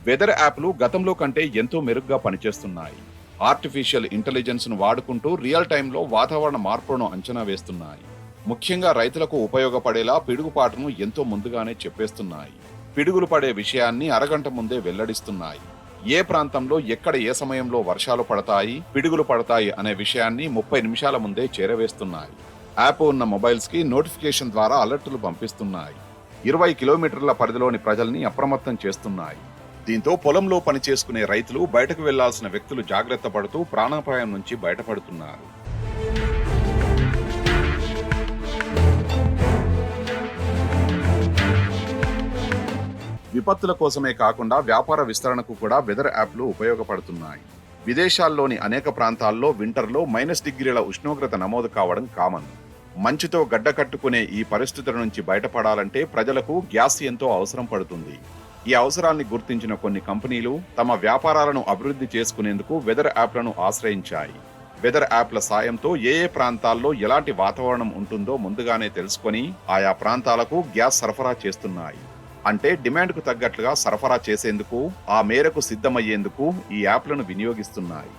వెదర్ యాప్లు గతంలో కంటే ఎంతో మెరుగ్గా పనిచేస్తున్నాయి. ఆర్టిఫిషియల్ ఇంటెలిజెన్స్ ను వాడుకుంటూ రియల్ టైంలో వాతావరణ మార్పులను అంచనా వేస్తున్నాయి. ముఖ్యంగా రైతులకు ఉపయోగపడేలా పిడుగుపాటును ఎంతో ముందుగానే చెప్పేస్తున్నాయి. పిడుగులు పడే విషయాన్ని అరగంట ముందే వెల్లడిస్తున్నాయి. ఏ ప్రాంతంలో ఎక్కడ ఏ సమయంలో వర్షాలు పడతాయి, పిడుగులు పడతాయి అనే విషయాన్ని 30 నిమిషాల ముందే చేరవేస్తున్నాయి. యాప్ ఉన్న మొబైల్స్ కి నోటిఫికేషన్ ద్వారా అలర్టులు పంపిస్తున్నాయి. 20 కిలోమీటర్ల పరిధిలోని ప్రజల్ని అప్రమత్తం చేస్తున్నాయి. దీంతో పొలంలో పనిచేసుకునే రైతులు, బయటకు వెళ్లాల్సిన వ్యక్తులు జాగ్రత్త పడుతూ ప్రాణాపాయం నుంచి బయటపడుతున్నారు. విపత్తుల కోసమే కాకుండా వ్యాపార విస్తరణకు కూడా వెదర్ యాప్లు ఉపయోగపడుతున్నాయి. విదేశాల్లోని అనేక ప్రాంతాల్లో వింటర్లో -డిగ్రీల ఉష్ణోగ్రత నమోదు కావడం కామన్. మంచుతో గడ్డకట్టుకునే ఈ పరిస్థితుల నుంచి బయటపడాలంటే ప్రజలకు గ్యాస్ ఎంతో అవసరం పడుతుంది. ఈ అవసరాన్ని గుర్తించిన కొన్ని కంపెనీలు తమ వ్యాపారాలను అభివృద్ధి చేసుకునేందుకు వెదర్ యాప్లను ఆశ్రయించాయి. వెదర్ యాప్ల సాయంతో ఏ ప్రాంతాల్లో ఎలాంటి వాతావరణం ఉంటుందో ముందుగానే తెలుసుకొని ఆయా ప్రాంతాలకు గ్యాస్ సరఫరా చేస్తున్నాయి. అంటే డిమాండ్కు తగ్గట్లుగా సరఫరా చేసేందుకు, ఆ మేరకు సిద్ధమయ్యేందుకు ఈ యాప్లను వినియోగిస్తున్నాయి.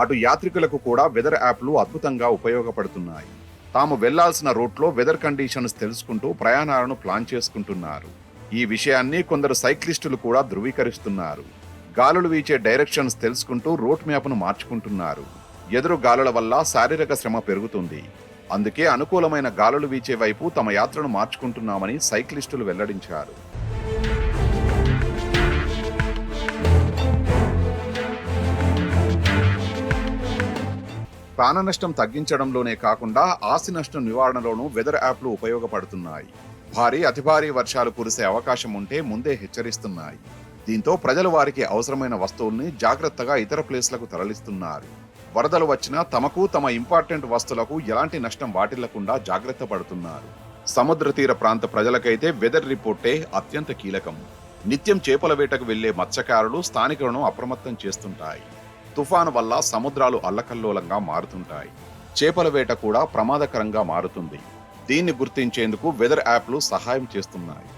అటు యాత్రికులకు కూడా వెదర్ యాప్లు అద్భుతంగా ఉపయోగపడుతున్నాయి. తాము వెళ్లాల్సిన రూట్లో వెదర్ కండిషన్స్ తెలుసుకుంటూ ప్రయాణాలను ప్లాన్ చేసుకుంటున్నారు. ఈ విషయాన్ని కొందరు సైక్లిస్టులు కూడా ధృవీకరిస్తున్నారు. గాలులు వీచే డైరెక్షన్స్ తెలుసుకుంటూ రూట్ మ్యాప్ను మార్చుకుంటున్నారు. ఎదురు గాలుల వల్ల శారీరక శ్రమ పెరుగుతుంది. అందుకే అనుకూలమైన గాలులు వీచే వైపు తమ యాత్రను మార్చుకుంటున్నామని సైక్లిస్టులు వెల్లడించారు. ప్రాణ నష్టం తగ్గించడంలోనే కాకుండా ఆస్తి నష్టం నివారణలోనూ వెదర్ యాప్లు ఉపయోగపడుతున్నాయి. భారీ, అతి భారీ వర్షాలు కురిసే అవకాశం ఉంటే ముందే హెచ్చరిస్తున్నాయి. దీంతో ప్రజలు వారికి అవసరమైన వస్తువుల్ని జాగ్రత్తగా ఇతర ప్లేస్లకు తరలిస్తున్నారు. వరదలు వచ్చినా తమకు, తమ ఇంపార్టెంట్ వస్తువులకు ఎలాంటి నష్టం వాటిల్లకుండా జాగ్రత్త పడుతున్నారు. సముద్ర తీర ప్రాంత ప్రజలకైతే వెదర్ రిపోర్టే అత్యంత కీలకం. నిత్యం చేపల వేటకు వెళ్లే మత్స్యకారులు స్థానికులను అప్రమత్తం చేస్తుంటాయి. తుఫాను వల్ల సముద్రాలు అల్లకల్లోలంగా మారుతుంటాయి. చేపల వేట కూడా ప్రమాదకరంగా మారుతుంది. దీన్ని గుర్తించేందుకు వెదర్ యాప్లు సహాయం చేస్తున్నాయి.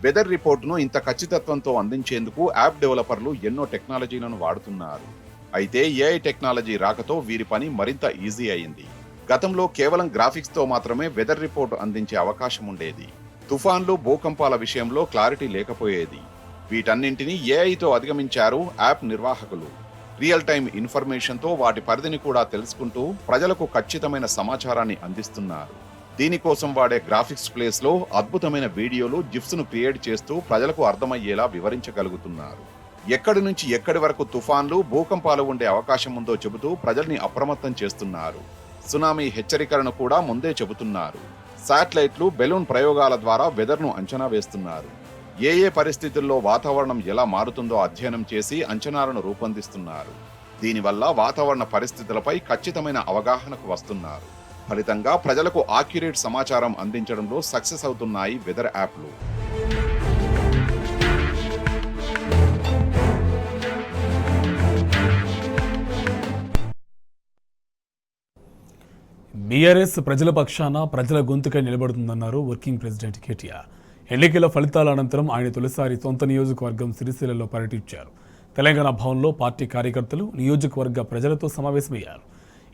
వెదర్ రిపోర్టును ఇంత ఖచ్చితత్వంతో అందించేందుకు యాప్ డెవలపర్లు ఎన్నో టెక్నాలజీలను వాడుతున్నారు. అయితే ఏఐ టెక్నాలజీ రాకతో వీరి పని మరింత ఈజీ అయింది. గతంలో కేవలం గ్రాఫిక్స్ తో మాత్రమే వెదర్ రిపోర్ట్ అందించే అవకాశం ఉండేది. తుఫాన్లు, భూకంపాల విషయంలో క్లారిటీ లేకపోయేది. వీటన్నింటినీ ఏఐతో అధిగమించారు యాప్ నిర్వాహకులు. రియల్ టైం ఇన్ఫర్మేషన్ తో వాటి పరిధిని కూడా తెలుసుకుంటూ ప్రజలకు ఖచ్చితమైన సమాచారాన్ని అందిస్తున్నారు. దీనికోసం వాడే గ్రాఫిక్స్ ప్లేస్ లో అద్భుతమైన వీడియోలు, జిఫ్స్ ను క్రియేట్ చేస్తూ ప్రజలకు అర్థమయ్యేలా వివరించగలుగుతున్నారు. ఎక్కడి నుంచి ఎక్కడి వరకు తుఫాన్లు, భూకంపాలు ఉండే అవకాశం ఉందో చెబుతూ ప్రజల్ని అప్రమత్తం చేస్తున్నారు. సునామీ హెచ్చరికలను కూడా ముందే చెబుతున్నారు. శాటిలైట్లు, బెలూన్ ప్రయోగాల ద్వారా వెదర్ను అంచనా వేస్తున్నారు. ఏ పరిస్థితుల్లో వాతావరణం ఎలా మారుతుందో అధ్యయనం చేసి అంచనాలను రూపొందిస్తున్నారు. దీనివల్ల వాతావరణ పరిస్థితులపై ఖచ్చితమైన అవగాహనకు వస్తున్నారు. ఫలితంగా ప్రజలకు ఆక్యురేట్ సమాచారం అందించడంలో సక్సెస్ అవుతున్నాయి వెదర్ యాప్లు. బీఆర్ఎస్ ప్రజల పక్షాన, ప్రజల గొంతుకై నిలబడుతుందన్నారు వర్కింగ్ ప్రెసిడెంట్ కేటీఆర్. ఎన్నికల ఫలితాల అనంతరం ఆయన తొలిసారి సొంత నియోజకవర్గం సిరిసిల్లలో పర్యటించారు. తెలంగాణ భవన్లో పార్టీ కార్యకర్తలు, నియోజకవర్గ ప్రజలతో సమావేశమయ్యారు.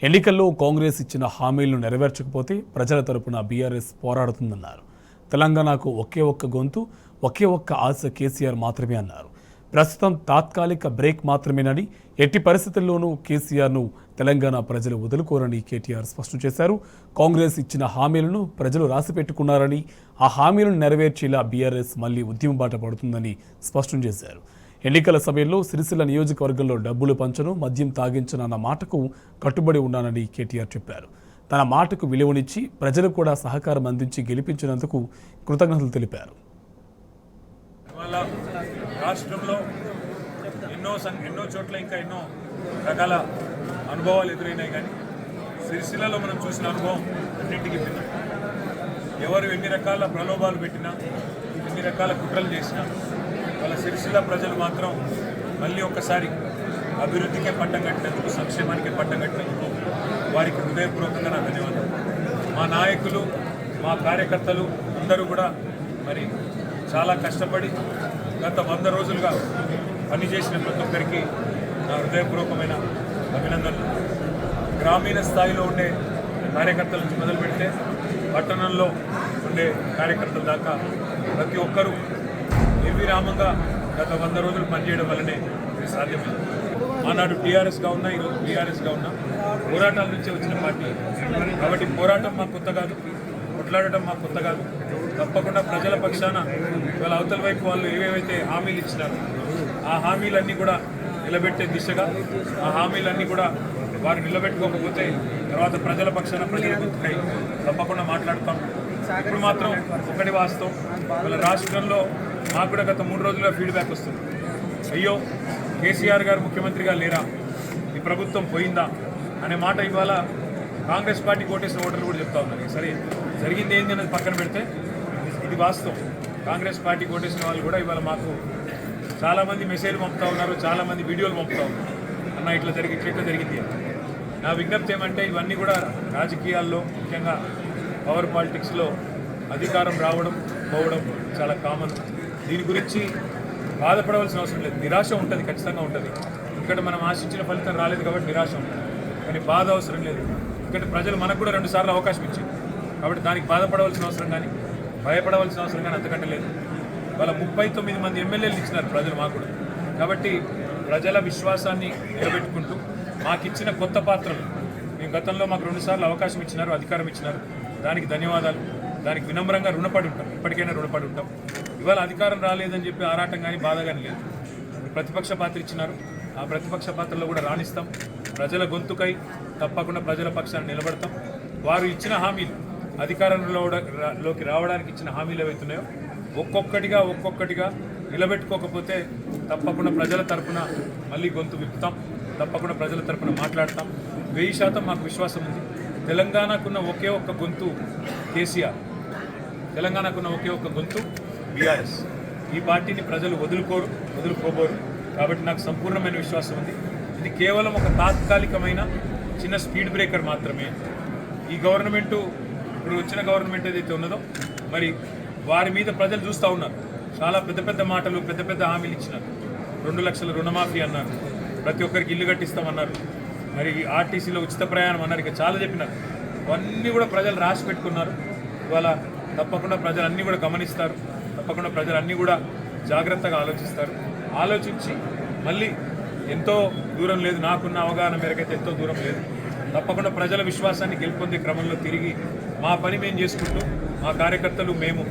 ఎన్నికల్లో కాంగ్రెస్ ఇచ్చిన హామీలను నెరవేర్చకపోతే ప్రజల తరపున బీఆర్ఎస్ పోరాడుతుందన్నారు. తెలంగాణకు ఒకే ఒక్క గొంతు, ఒకే ఒక్క ఆశ కేసీఆర్ మాత్రమే అన్నారు. ప్రస్తుతం తాత్కాలిక బ్రేక్ మాత్రమేనని, ఎట్టి పరిస్థితుల్లోనూ కేసీఆర్ను తెలంగాణ ప్రజలు వదులుకోరని కేటీఆర్ స్పష్టం చేశారు. కాంగ్రెస్ ఇచ్చిన హామీలను ప్రజలు రాసిపెట్టుకున్నారని, ఆ హామీలను నెరవేర్చేలా బీఆర్ఎస్ మళ్లీ ఉద్యమ బాట పడుతుందని స్పష్టం చేశారు. ఎన్నికల సమయంలో సిరిసిల్ల నియోజకవర్గంలో డబ్బులు పంచను, మద్యం తాగించనన్న మాటకు కట్టుబడి ఉన్నానని కేటీఆర్ చెప్పారు. తన మాటకు విలువనిచ్చి ప్రజలు కూడా సహకారం అందించి గెలిపించినందుకు కృతజ్ఞతలు తెలిపారు. రాష్ట్రంలో ఎన్నో చోట్ల ఇంకా ఎన్నో రకాల అనుభవాలు ఎదురైనాయి, కానీ సిరిసిల్లలో మనం చూసిన అనుభవం అన్నింటికి భిన్నం. ఎవరు ఎన్ని రకాల ప్రలోభాలు పెట్టినా, ఎన్ని రకాల కుట్రలు చేసినా, వాళ్ళ సిరిసిల్ల ప్రజలు మాత్రం మళ్ళీ ఒక్కసారి అభివృద్ధికే పట్టం కట్టినందుకు, సంక్షేమానికి పట్టం కట్టినందుకు వారికి హృదయపూర్వకంగా నా ధన్యవాదాలు. మా నాయకులు, మా కార్యకర్తలు అందరూ కూడా మరి చాలా కష్టపడి గత 100 రోజులుగా పనిచేసిన ప్రతి ఒక్కరికి నా హృదయపూర్వకమైన అభినందనలు. గ్రామీణ స్థాయిలో ఉండే కార్యకర్తల నుంచి మొదలు పెడితే పట్టణంలో ఉండే కార్యకర్తల దాకా ప్రతి ఒక్కరూ నిర్విరామంగా గత 100 రోజులు పనిచేయడం వల్లనే ఇది సాధ్యమైంది. ఆనాడు టీఆర్ఎస్గా ఉన్నా, ఈరోజు బీఆర్ఎస్గా ఉన్నా, పోరాటాల నుంచే వచ్చిన పార్టీ కాబట్టి పోరాటం మాకు కొత్త కాదు, కొట్లాడటం మాకు కొత్త కాదు. తప్పకుండా ప్రజల పక్షాన ఇవాళ అవతల వైపు వాళ్ళు ఏవేవైతే హామీలు ఇచ్చినారో ఆ హామీలన్నీ కూడా నిలబెట్టే దిశగా, ఆ హామీలన్నీ కూడా వారు నిలబెట్టుకోకపోతే తర్వాత ప్రజల పక్షాన, ప్రజల గుర్తుకై తప్పకుండా మాట్లాడతాం. ఇప్పుడు మాత్రం ఒకటి వాస్తవం, ఇవాళ రాష్ట్రంలో మాకు కూడా గత 3 రోజులుగా ఫీడ్బ్యాక్ వస్తుంది. అయ్యో కేసీఆర్ గారు ముఖ్యమంత్రిగా లేరా, ఈ ప్రభుత్వం పోయిందా అనే మాట ఇవాళ కాంగ్రెస్ పార్టీ కోటేసిన ఓటర్లు కూడా చెప్తా ఉన్నారు. సరే జరిగింది ఏంది అనేది పక్కన పెడితే ఇది వాస్తవం. కాంగ్రెస్ పార్టీ కోటేసిన వాళ్ళు కూడా ఇవాళ మాకు చాలామంది మెసేజ్లు పంపుతూ ఉన్నారు, చాలామంది వీడియోలు పంపుతూ ఉన్నారు. అన్న ఇట్లా జరిగింది. నా విజ్ఞప్తి ఏమంటే ఇవన్నీ కూడా రాజకీయాల్లో, ముఖ్యంగా పవర్ పాలిటిక్స్లో అధికారం రావడం పోవడం చాలా కామన్. దీని గురించి బాధపడవలసిన అవసరం లేదు. నిరాశ ఉంటుంది, ఖచ్చితంగా ఉంటుంది. ఇక్కడ మనం ఆశించిన ఫలితం రాలేదు కాబట్టి నిరాశ ఉంటుంది, కానీ బాధ అవసరం లేదు. ఇక్కడ ప్రజలు మనకు కూడా 2 సార్లు అవకాశం ఇచ్చింది కాబట్టి దానికి బాధపడవలసిన అవసరం కానీ, భయపడవలసిన అవసరం కానీ అంతకంటే లేదు. వాళ్ళ 39 మంది ఎమ్మెల్యేలు ఇచ్చినారు ప్రజలు మాకు కూడా. కాబట్టి ప్రజల విశ్వాసాన్ని నిలబెట్టుకుంటూ మాకిచ్చిన కొత్త పాత్రలు, మేము గతంలో మాకు 2 సార్లు అవకాశం ఇచ్చినారు, అధికారం ఇచ్చినారు, దానికి ధన్యవాదాలు. దానికి వినమ్రంగా రుణపడి ఉంటాం, ఇప్పటికైనా రుణపడి ఉంటాం. ఇవాళ అధికారం రాలేదని చెప్పి ఆరాటం కానీ బాధ కానీ లేదు. ప్రతిపక్ష పాత్ర ఇచ్చినారు, ఆ ప్రతిపక్ష పాత్రలో కూడా రాణిస్తాం. ప్రజల గొంతుకై తప్పకుండా ప్రజల పక్షాన్ని నిలబడతాం. వారు ఇచ్చిన హామీలు, అధికారంలోకి రావడానికి ఇచ్చిన హామీలు ఏవైతున్నాయో ఒక్కొక్కటిగా నిలబెట్టుకోకపోతే తప్పకుండా ప్రజల తరపున మళ్ళీ గొంతు విప్పుతాం, తప్పకుండా ప్రజల తరపున మాట్లాడతాం. 1000% మాకు విశ్వాసం ఉంది. తెలంగాణకున్న ఒకే ఒక్క గొంతు కేసీఆర్, తెలంగాణకున్న ఒకే ఒక్క గొంతు బీఆర్ఎస్. ఈ పార్టీని ప్రజలు వదులుకోబోరు. కాబట్టి నాకు సంపూర్ణమైన విశ్వాసం ఉంది. ఇది కేవలం ఒక తాత్కాలికమైన చిన్న స్పీడ్ బ్రేకర్ మాత్రమే. ఈ గవర్నమెంటు, ఇప్పుడు వచ్చిన గవర్నమెంట్ ఏదైతే ఉన్నదో, మరి వారి మీద ప్రజలు చూస్తూ ఉన్నారు. చాలా పెద్ద పెద్ద మాటలు, పెద్ద పెద్ద హామీలు ఇచ్చినారు. 2 లక్షల రుణమాఫీ అన్నారు, ప్రతి ఒక్కరికి ఇల్లు కట్టిస్తామన్నారు, మరి ఆర్టీసీలో ఉచిత ప్రయాణం అన్నారు, ఇక చాలా చెప్పినారు. అవన్నీ కూడా ప్రజలు రాసి పెట్టుకున్నారు. ఇవాళ తప్పకుండా ప్రజలు అన్నీ కూడా గమనిస్తారు, తప్పకుండా ప్రజలు అన్నీ కూడా జాగ్రత్తగా ఆలోచిస్తారు. ఆలోచించి మళ్ళీ ఎంతో దూరం లేదు, నాకున్న అవగాహన మేరకైతే ఎంతో దూరం లేదు, తప్పకుండా ప్రజల విశ్వాసాన్ని గెలుపొందే క్రమంలో తిరిగి మా పని మేము చేసుకుంటూ, మా కార్యకర్తలు మేము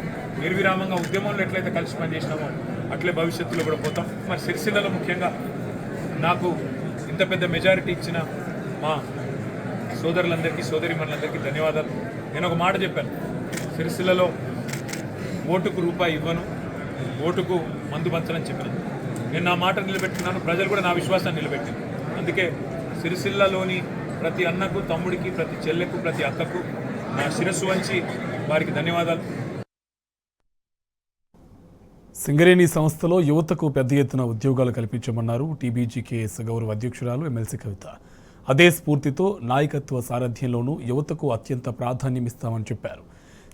నిర్విరామంగా ఉద్యమంలో ఎట్లయితే కలిసి పనిచేసినామో అట్లే భవిష్యత్తులో కూడా పోతాం. మరి సిరిసిల్లలో ముఖ్యంగా నాకు ఇంత పెద్ద మెజారిటీ ఇచ్చిన మా సోదరులందరికీ, సోదరిమణులందరికీ ధన్యవాదాలు. నేను ఒక మాట చెప్పాను, సిరిసిల్లలో ఓటుకు రూపాయి ఇవ్వను, ఓటుకు మందు పంచనని చెప్పాను. నేను నా మాట నిలబెట్టుకున్నాను, ప్రజలు కూడా నా విశ్వాసాన్ని నిలబెట్టాను. అందుకే సిరిసిల్లలోని ప్రతి అన్నకు, తమ్ముడికి, ప్రతి చెల్లెకు, ప్రతి అక్కకు నా శిరస్సు వంచి వారికి ధన్యవాదాలు. సింగరేణి సంస్థలో యువతకు పెద్ద ఎత్తున ఉద్యోగాలు కల్పించమన్నారు టీబీజీకేఎస్ గౌరవ అధ్యక్షురాలు ఎమ్మెల్సీ కవిత. అదే స్ఫూర్తితో నాయకత్వ సారథ్యంలోనూ యువతకు అత్యంత ప్రాధాన్యమిస్తామని చెప్పారు.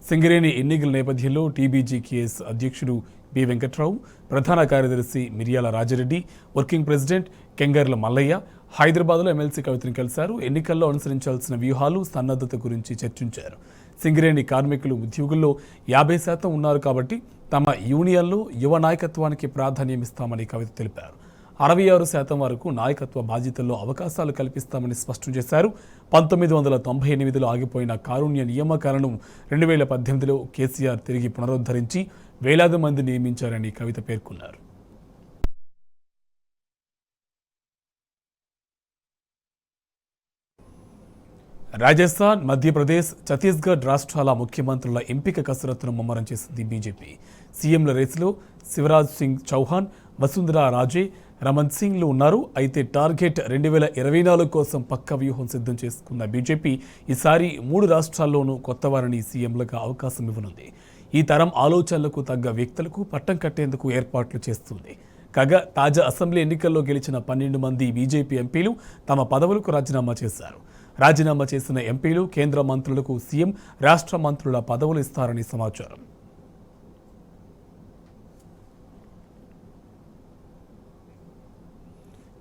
సింగరేణి ఎన్నికల నేపథ్యంలో టీబీజీకేఎస్ అధ్యక్షుడు బి వెంకట్రావు, ప్రధాన కార్యదర్శి మిర్యాల రాజరెడ్డి, వర్కింగ్ ప్రెసిడెంట్ కెంగర్ల మల్లయ్య హైదరాబాద్లో ఎమ్మెల్సీ కవితను కలిశారు. ఎన్నికల్లో అనుసరించాల్సిన వ్యూహాలు, సన్నద్ధత గురించి చర్చించారు. సింగరేణి కార్మికులు ఉద్యోగుల్లో 50% ఉన్నారు కాబట్టి తమ యూనియన్లో యువ నాయకత్వానికి ప్రాధాన్యమిస్తామని కవిత తెలిపారు. 66% వరకు నాయకత్వ బాధ్యతల్లో అవకాశాలు కల్పిస్తామని స్పష్టం చేశారు. 1998లో ఆగిపోయిన కారుణ్య నియామకాలను 2018లో కేసీఆర్ తిరిగి పునరుద్ధరించి వేలాది మంది నియమించారని కవిత పేర్కొన్నారు. రాజస్థాన్, మధ్యప్రదేశ్, ఛత్తీస్గఢ్ రాష్ట్రాల ముఖ్యమంత్రుల ఎంపిక కసరత్తును ముమ్మరం చేసింది బీజేపీ. సీఎంల రేసులో శివరాజ్ సింగ్ చౌహాన్, వసుంధరా రాజే, రమణ్ సింగ్లు ఉన్నారు. అయితే టార్గెట్ 2024 కోసం పక్క వ్యూహం సిద్ధం చేసుకున్న బీజేపీ ఈసారి 3 రాష్ట్రాల్లోనూ కొత్త వారిని సీఎంలుగా అవకాశం ఇవ్వనుంది. ఈ తరం ఆలోచనలకు తగ్గ వ్యక్తులకు పట్టం కట్టేందుకు ఏర్పాట్లు చేస్తుంది. కాగా తాజా అసెంబ్లీ ఎన్నికల్లో గెలిచిన 12 మంది బీజేపీ ఎంపీలు తమ పదవులకు రాజీనామా చేశారు. రాజీనామా చేసిన ఎంపీలు కేంద్ర మంత్రులకు సీఎం, రాష్ట్ర మంత్రుల పదవులు ఇస్తారని సమాచారం.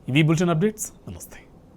ఇవి బులెటిన్ అప్డేట్స్. నమస్తే.